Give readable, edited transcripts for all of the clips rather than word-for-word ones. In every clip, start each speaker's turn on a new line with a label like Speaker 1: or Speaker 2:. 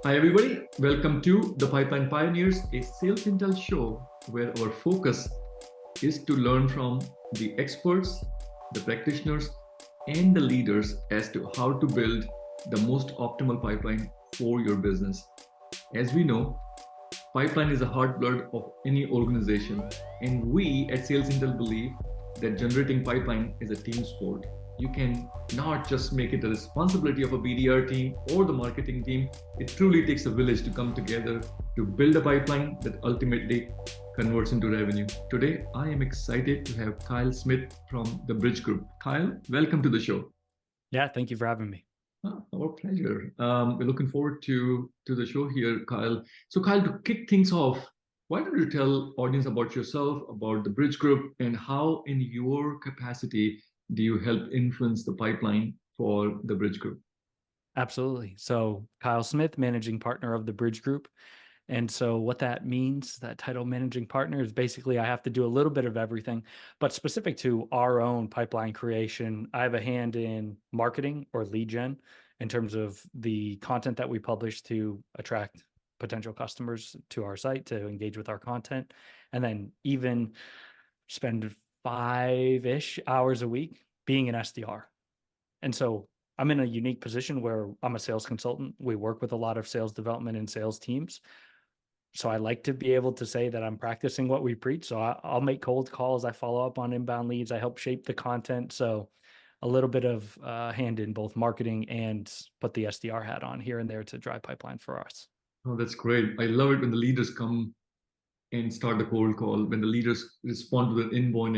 Speaker 1: Hi, everybody. Welcome to the Pipeline Pioneers, a SalesIntel show where our focus is to learn from the experts, the practitioners, and the leaders as to how to build the most optimal pipeline for your business. As we know, pipeline is the heartblood of any organization, and we at SalesIntel believe that generating pipeline is a team sport. You can not just make it a responsibility of a BDR team or the marketing team. It truly takes a village to come together to build a pipeline that ultimately converts into revenue. Today, I am excited to have Kyle Smith from the Bridge Group. Kyle, welcome to the show.
Speaker 2: Yeah, thank you for having me.
Speaker 1: Our pleasure. We're looking forward to the show here, Kyle. So, Kyle, to kick things off, why don't you tell audience about yourself, about the Bridge Group, and how, in your capacity, do you help influence the pipeline for the Bridge Group?
Speaker 2: Absolutely. So, Kyle Smith, managing partner of the Bridge Group. And so, what that means, that title managing partner, is basically I have to do a little bit of everything, but specific to our own pipeline creation, I have a hand in marketing or lead gen in terms of the content that we publish to attract potential customers to our site to engage with our content. And then even spend 5-ish hours a week being an SDR. And so I'm in a unique position where I'm a sales consultant. We work with a lot of sales development and sales teams. So I like to be able to say that I'm practicing what we preach. So I'll make cold calls. I follow up on inbound leads. I help shape the content. So a little bit of hand in both marketing and put the SDR hat on here and there to drive pipeline for us.
Speaker 1: Oh, that's great. I love it when the leaders come and start the cold call, when the leaders respond to the inbound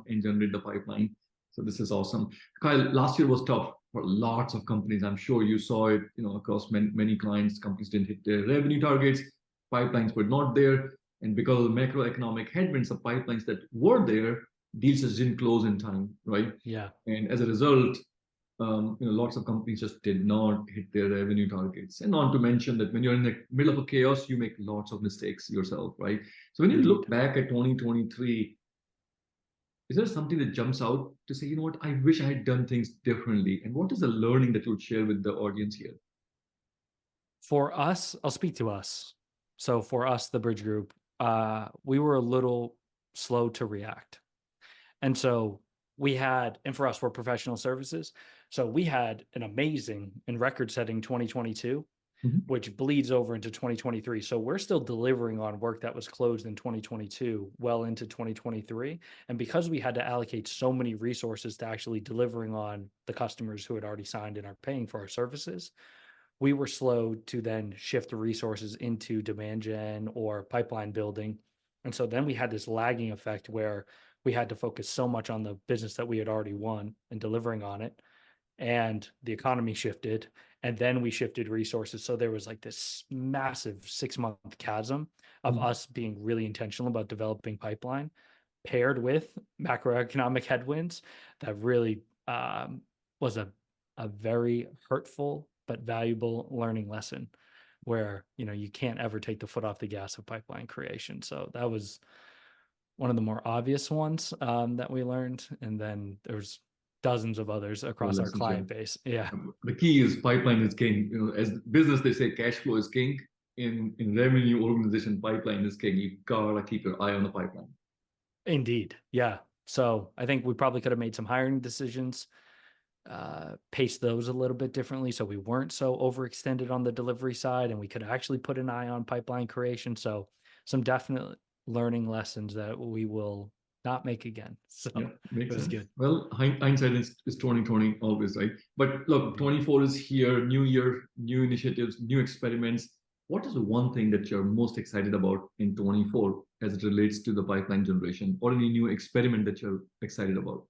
Speaker 1: and generate the pipeline. So this is awesome. Kyle, last year was tough for lots of companies. I'm sure you saw it, across many clients. Companies didn't hit their revenue targets, pipelines were not there, and because of macroeconomic headwinds, the pipelines that were there, deals just didn't close in time, right?
Speaker 2: Yeah.
Speaker 1: And as a result, lots of companies just did not hit their revenue targets. And not to mention that when you're in the middle of a chaos, you make lots of mistakes yourself, right? So when you
Speaker 2: Indeed.
Speaker 1: look back at 2023, is there something that jumps out to say, you know what, I wish I had done things differently? And what is the learning that you would share with the audience here?
Speaker 2: For us, I'll speak to us. So for us, the Bridge Group, we were a little slow to react. And so we had, and for us, we're professional services. So we had an amazing and record setting 2022,
Speaker 1: Mhm.
Speaker 2: which bleeds over into 2023. So we're still delivering on work that was closed in 2022, well into 2023. And because we had to allocate so many resources to actually delivering on the customers who had already signed and are paying for our services, we were slow to then shift the resources into demand gen or pipeline building. And so then we had this lagging effect where we had to focus so much on the business that we had already won and delivering on it. And the economy shifted, and then we shifted resources. So there was like this massive 6-month chasm of
Speaker 1: Mhm.
Speaker 2: us being really intentional about developing pipeline paired with macroeconomic headwinds that really was a very hurtful but valuable learning lesson where you can't ever take the foot off the gas of pipeline creation. So that was one of the more obvious ones that we learned, and then there's dozens of others
Speaker 1: Well,
Speaker 2: across our
Speaker 1: lessons
Speaker 2: client
Speaker 1: learned.
Speaker 2: base. Yeah.
Speaker 1: The key is pipeline is king. As business, they say cash flow is king. In revenue organization, pipeline is king. You gotta keep your eye on the pipeline.
Speaker 2: Indeed. Yeah. So I think we probably could have made some hiring decisions, pace those a little bit differently so we weren't so overextended on the delivery side and we could actually put an eye on pipeline creation. So some definite learning lessons that we will not make again. So
Speaker 1: Yeah,
Speaker 2: it
Speaker 1: makes
Speaker 2: was
Speaker 1: sense.
Speaker 2: good.
Speaker 1: Well, hindsight is 2020 always, right? But look,
Speaker 2: Indeed.
Speaker 1: 24 is here, new year, new initiatives, new experiments. What is the one thing that you're most excited about in 24 as it relates to the pipeline generation, or any new experiment that you're excited about?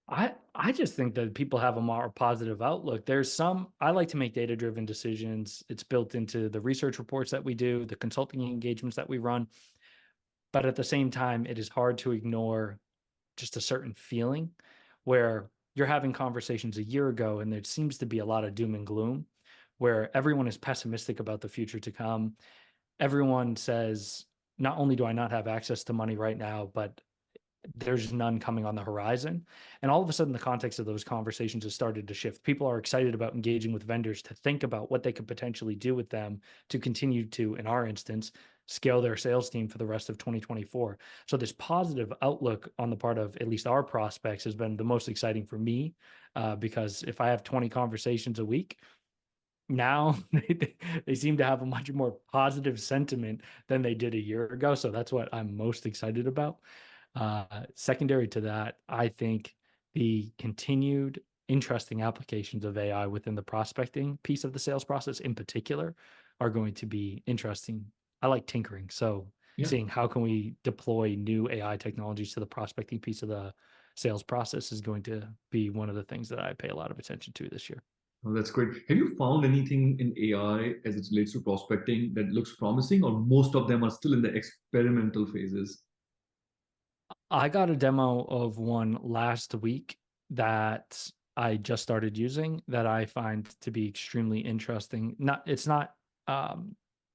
Speaker 2: I just think that people have a more positive outlook. I like to make data-driven decisions. It's built into the research reports that we do, the consulting engagements that we run. But at the same time, it is hard to ignore just a certain feeling where you're having conversations a year ago and there seems to be a lot of doom and gloom where everyone is pessimistic about the future to come. Everyone says, not only do I not have access to money right now, but there's none coming on the horizon. And all of a sudden, the context of those conversations has started to shift. People are excited about engaging with vendors to think about what they could potentially do with them to continue to, in our instance, scale their sales team for the rest of 2024. So this positive outlook on the part of at least our prospects has been the most exciting for me, because if I have 20 conversations a week, now they seem to have a much more positive sentiment than they did a year ago. So that's what I'm most excited about. Secondary to that, I think the continued interesting applications of AI within the prospecting piece of the sales process in particular are going to be interesting. I like tinkering. So
Speaker 1: Yeah.
Speaker 2: seeing how can we deploy new AI technologies to the prospecting piece of the sales process is going to be one of the things that I pay a lot of attention to this year.
Speaker 1: Oh, that's great. Have you found anything in AI as it relates to prospecting that looks promising, or most of them are still in the experimental phases?
Speaker 2: I got a demo of one last week that I just started using that I find to be extremely interesting. It's not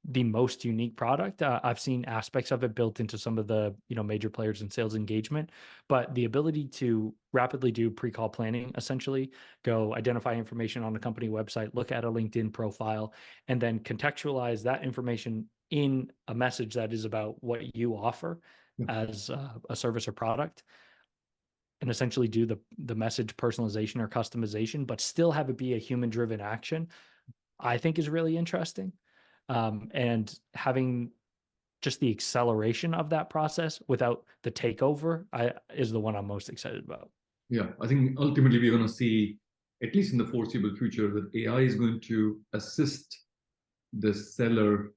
Speaker 2: the most unique product. I've seen aspects of it built into some of the major players in sales engagement, but the ability to rapidly do pre-call planning, essentially go identify information on the company website, look at a LinkedIn profile, and then contextualize that information in a message that is about what you offer
Speaker 1: Yeah.
Speaker 2: as a service or product, and essentially do the message personalization or customization, but still have it be a human driven action, I think is really interesting. And having just the acceleration of that process without the takeover is the one I'm most excited about.
Speaker 1: Yeah, I think ultimately we're going to see, at least in the foreseeable future, that AI is going to assist the seller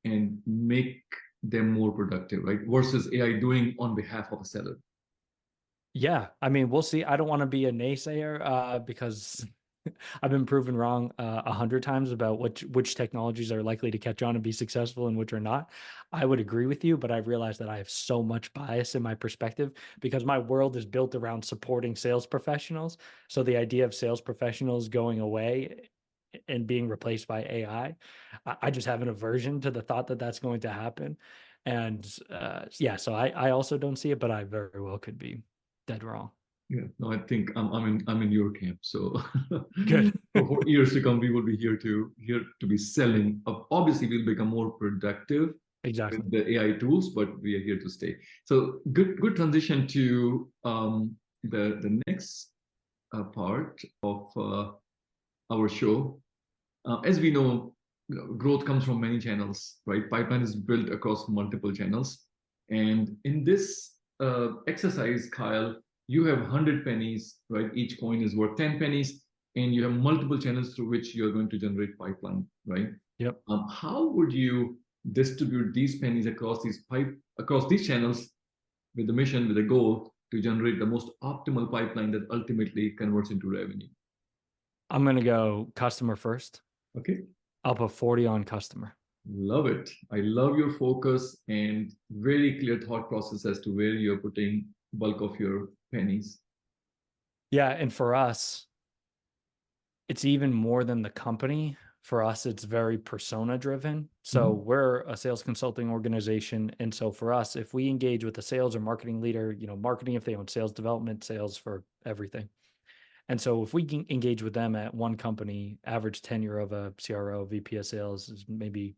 Speaker 1: and make them more productive, right? Versus AI doing on behalf of a seller.
Speaker 2: Yeah, I mean, we'll see. I don't want to be a naysayer because I've been proven wrong 100 times about which technologies are likely to catch on and be successful and which are not. I would agree with you, but I've realized that I have so much bias in my perspective because my world is built around supporting sales professionals. So the idea of sales professionals going away and being replaced by AI, I just have an aversion to the thought that that's going to happen. And yeah, so I also don't see it, but I very well could be dead wrong.
Speaker 1: Yeah, no, I think I'm in your camp. So
Speaker 2: Good.
Speaker 1: for years to come, we will be here to be selling. Obviously, we'll become more productive
Speaker 2: Exactly.
Speaker 1: with the AI tools, but we are here to stay. So good transition to the next part of our show. As we know, growth comes from many channels, right? Pipeline is built across multiple channels. And in this exercise, Kyle, you have 100 pennies, right? Each coin is worth 10 pennies, and you have multiple channels through which you're going to generate pipeline, right?
Speaker 2: Yep.
Speaker 1: How would you distribute these pennies across these channels with the mission, with the goal to generate the most optimal pipeline that ultimately converts into revenue?
Speaker 2: I'm going to go customer first.
Speaker 1: Okay.
Speaker 2: I'll put 40 on customer.
Speaker 1: Love it. I love your focus and very clear thought process as to where you're putting bulk of your pennies.
Speaker 2: Yeah. And for us, it's even more than the company. For us, it's very persona driven. So
Speaker 1: Mhm.
Speaker 2: we're a sales consulting organization. And so for us, if we engage with a sales or marketing leader, marketing, if they own sales development, sales for everything. And so if we can engage with them at one company, average tenure of a CRO, VP of sales is maybe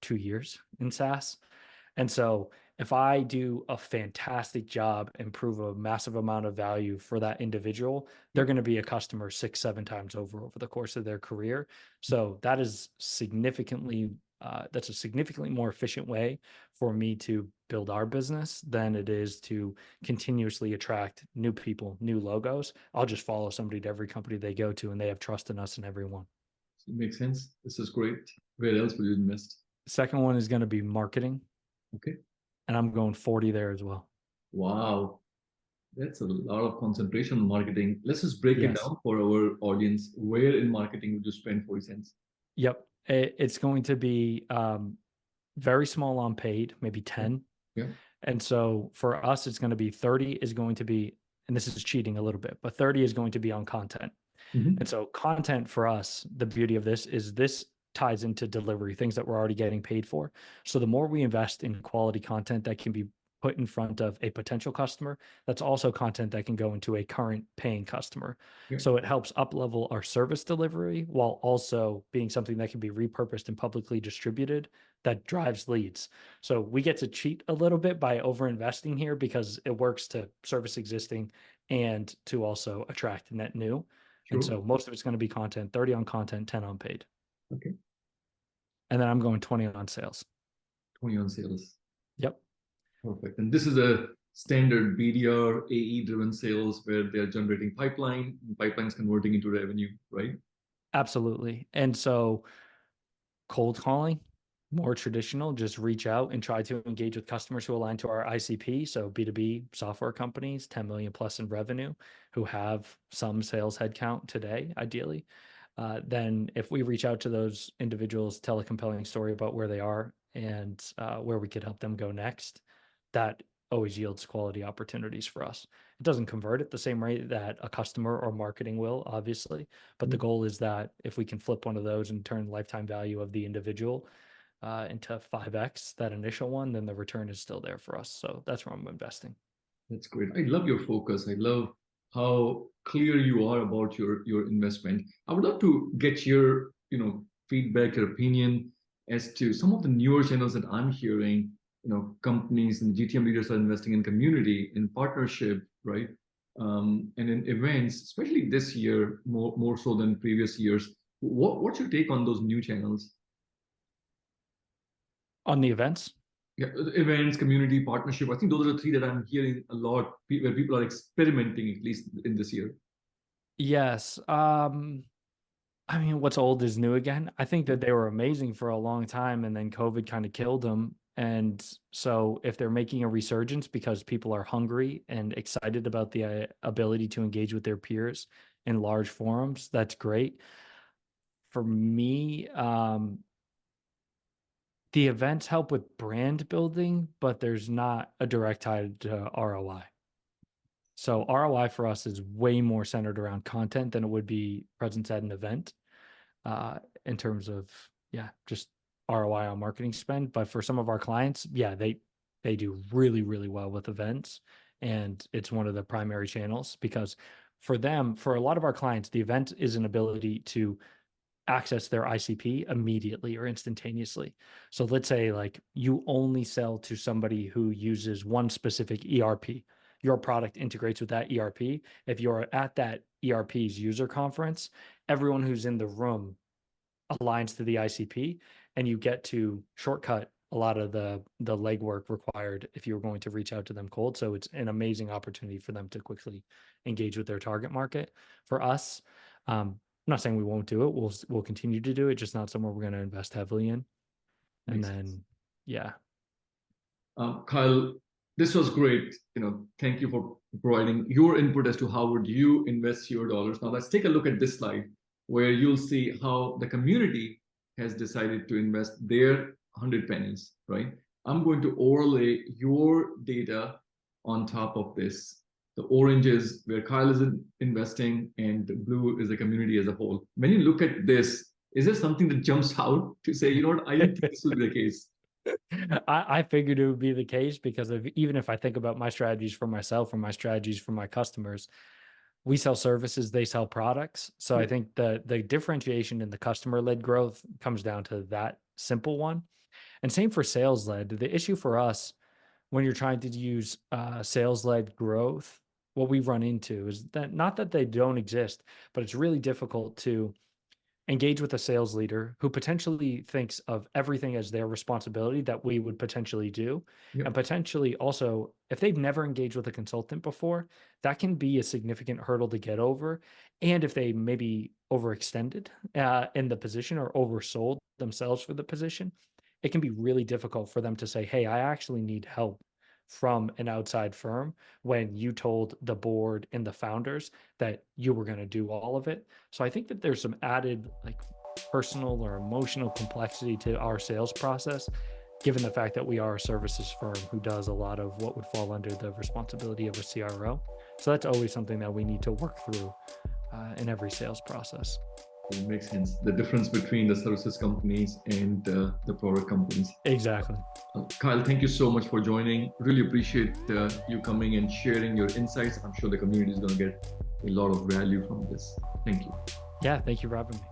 Speaker 2: 2 years in SaaS. And so if I do a fantastic job and prove a massive amount of value for that individual, they're
Speaker 1: Yep.
Speaker 2: going to be a customer 6, 7 times over the course of their career. So that is that's a significantly more efficient way for me to build our business than it is to continuously attract new people, new logos. I'll just follow somebody to every company they go to, and they have trust in us and everyone.
Speaker 1: It makes sense. This is great. Where else would you invest?
Speaker 2: Second one is going to be marketing,
Speaker 1: Okay.
Speaker 2: and I'm going 40 there as well.
Speaker 1: Wow. That's a lot of concentration on marketing. Let's just break it
Speaker 2: Yes.
Speaker 1: down for our audience. Where in marketing would you spend 40 cents?
Speaker 2: Yep. It's going to be very small on paid, maybe
Speaker 1: Yeah.
Speaker 2: 10.
Speaker 1: Yeah.
Speaker 2: And so for us, it's going to be 30 is going to be, and this is cheating a little bit, but 30 is going to be on content. And
Speaker 1: Mhm.
Speaker 2: so content for us, the beauty of this is this ties into delivery, things that we're already getting paid for. So the more we invest in quality content that can be put in front of a potential customer. That's also content that can go into a current paying customer.
Speaker 1: Yeah,
Speaker 2: So it helps up level our service delivery while also being something that can be repurposed and publicly distributed that drives leads. So we get to cheat a little bit by over investing here because it works to service existing and to also attract net new. And
Speaker 1: sure.
Speaker 2: so most of it's going to be content, 30 on content, 10 on paid.
Speaker 1: Okay,
Speaker 2: And then I'm going 20 on sales.
Speaker 1: 20 on sales.
Speaker 2: Yep.
Speaker 1: Perfect. And this is a standard BDR, AE driven sales where they're generating pipelines converting into revenue, right?
Speaker 2: Absolutely. And so cold calling, more traditional, just reach out and try to engage with customers who align to our ICP. So B2B software companies, 10 million plus in revenue, who have some sales headcount today, ideally. Then if we reach out to those individuals, tell a compelling story about where they are and where we could help them go next, that always yields quality opportunities for us. It doesn't convert at the same rate that a customer or marketing will, obviously, but the goal is that if we can flip one of those and turn lifetime value of the individual into 5x that initial one, then the return is still there for us. So that's where I'm investing.
Speaker 1: That's great. I love your focus. I love how clear you are about your investment. I would love to get your feedback, your opinion as to some of the newer channels that I'm hearing. Companies and GTM leaders are investing in community, in partnership, right? And in events, especially this year, more so than previous years. What's your take on those new channels?
Speaker 2: On the events,
Speaker 1: Yeah, events, community, partnership. I think those are the three that I'm hearing a lot where people are experimenting, at least in this year.
Speaker 2: yes. I mean, what's old is new again. I think that they were amazing for a long time and then COVID kind of killed them. And so if they're making a resurgence because people are hungry and excited about the ability to engage with their peers in large forums, that's great. For me, the events help with brand building, but there's not a direct tie to ROI. So ROI for us is way more centered around content than it would be presence at an event in terms of, yeah, just ROI on marketing spend. But for some of our clients, yeah, they do really, really well with events. And it's one of the primary channels because for them, for a lot of our clients, the event is an ability to access their ICP immediately or instantaneously. So let's say like you only sell to somebody who uses one specific ERP. Your product integrates with that ERP. If you're at that ERP's user conference, everyone who's in the room aligns to the ICP and you get to shortcut a lot of the legwork required if you were going to reach out to them cold. So it's an amazing opportunity for them to quickly engage with their target market. For us, I'm not saying we won't do it. We'll continue to do it, just not somewhere we're going to invest heavily in. And
Speaker 1: Makes sense.
Speaker 2: then, yeah,
Speaker 1: Kyle, this was great. Thank you for providing your input as to how would you invest your dollars. Now let's take a look at this slide where you'll see how the community has decided to invest their 100 pennies, right? I'm going to overlay your data on top of this. The orange is where Kyle is investing, and the blue is the community as a whole. When you look at this, is there something that jumps out to say, you know what, I didn't think this would be the case?
Speaker 2: I figured it would be the case because even if I think about my strategies for myself or my strategies for my customers, we sell services, they sell products. So I
Speaker 1: Yeah.
Speaker 2: think the differentiation in the customer led growth comes down to that simple one. And same for sales led. The issue for us when you're trying to use sales led growth, what we run into is that not that they don't exist, but it's really difficult to engage with a sales leader who potentially thinks of everything as their responsibility that we would potentially do.
Speaker 1: Yeah.
Speaker 2: And potentially also, if they've never engaged with a consultant before, that can be a significant hurdle to get over. And if they maybe overextended in the position or oversold themselves for the position, it can be really difficult for them to say, hey, I actually need help from an outside firm when you told the board and the founders that you were going to do all of it. So I think that there's some added like personal or emotional complexity to our sales process, given the fact that we are a services firm who does a lot of what would fall under the responsibility of a CRO. So that's always something that we need to work through in every sales process.
Speaker 1: It makes sense. The difference between the services companies and the product companies.
Speaker 2: Exactly.
Speaker 1: Kyle, thank you so much for joining. Really appreciate you coming and sharing your insights. I'm sure the community is going to get a lot of value from this. Thank you.
Speaker 2: Yeah, thank you for having me.